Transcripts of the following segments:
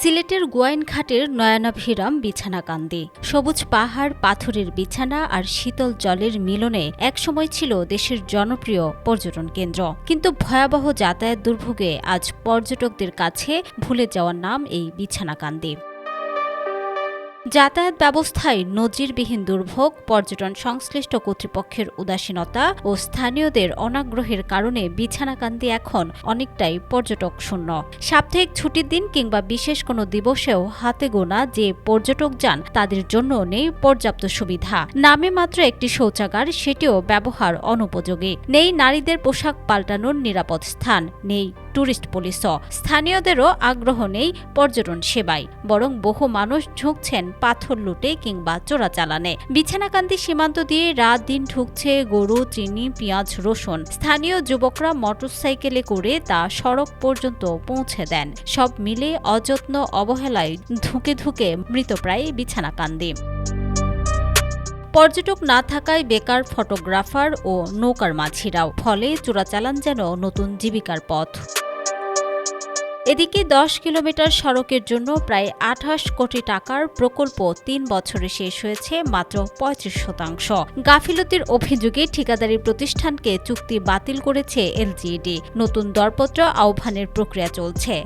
সিলেটের গোয়াইনঘাটের নয়নাভিরাম বিছানাকান্দি। সবুজ পাহাড়, পাথরের বিছানা আর শীতল জলের মিলনে একসময় ছিল দেশের জনপ্রিয় পর্যটন কেন্দ্র। কিন্তু ভয়াবহ যাতায়াত দুর্ভোগে আজ পর্যটকদের কাছে ভুলে যাওয়ার নাম এই বিছানাকান্দি। যাতায়াত ব্যবস্থায় নজিরবিহীন দুর্ভোগ, পর্যটন সংশ্লিষ্ট কর্তৃপক্ষের উদাসীনতা ও স্থানীয়দের অনাগ্রহের কারণে বিছানাকান্দি এখন অনেকটাই পর্যটক শূন্য। সাপ্তাহিক ছুটির দিন কিংবা বিশেষ কোনো দিবসেও হাতে গোনা যে পর্যটক যান তাদের জন্য নেই পর্যাপ্ত সুবিধা। নামে মাত্র একটি শৌচাগার, সেটিও ব্যবহার অনুপযোগী। নেই নারীদের পোশাক পাল্টানোর নিরাপদ স্থান, নেই টুরিস্ট পুলিশও। স্থানীয়দেরও আগ্রহ নেই পর্যটন সেবায়, বরং বহু মানুষ ঝুঁকছেন পাথর লুটে কিংবা চোরাচালানে। বিছানাকান্দি সীমান্ত দিয়ে রাত দিন ঢুকছে গরু, চিনি, পেঁয়াজ, রসুন। স্থানীয় যুবকরা মোটরসাইকেলে করে তা সড়ক পর্যন্ত পৌঁছে দেন। সব মিলে অযত্ন অবহেলায় ধুকে ধুকে মৃতপ্রায় বিছানাকান্দি। পর্যটক না থাকায় বেকার ফটোগ্রাফার ও নৌকার মাঝিরাও, ফলে চোরাচালান যেন নতুন জীবিকার পথ। এদিকে 10 কিলোমিটার সড়কের জন্য প্রায় 28 কোটি টাকার প্রকল্প 3 বছরে শেষ হয়েছে মাত্র 35%। গাফিলতির অভিযোগে ঠিকাদারি প্রতিষ্ঠানকে চুক্তি বাতিল করেছে এলজিইডি। নতুন দরপত্র আহ্বানের প্রক্রিয়া চলছে।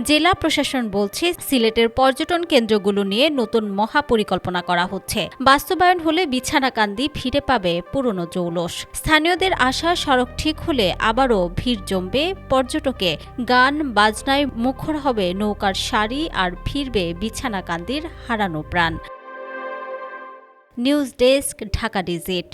জেলা প্রশাসন বলছে, সিলেটের পর্যটন কেন্দ্রগুলো নিয়ে নতুন মহাপরিকল্পনা করা হচ্ছে। বাস্তবায়ন হলে বিছানাকান্দি ফিরে পাবে পুরনো জৌলস। স্থানীয়দের আশা, সড়ক ঠিক হলে আবারও ভিড় জমবে, পর্যটকে গান বাজনায় মুখর হবে নৌকার সারি, আর ফিরবে বিছানাকান্দির হারানো প্রাণ। News desk, Dhaka digit.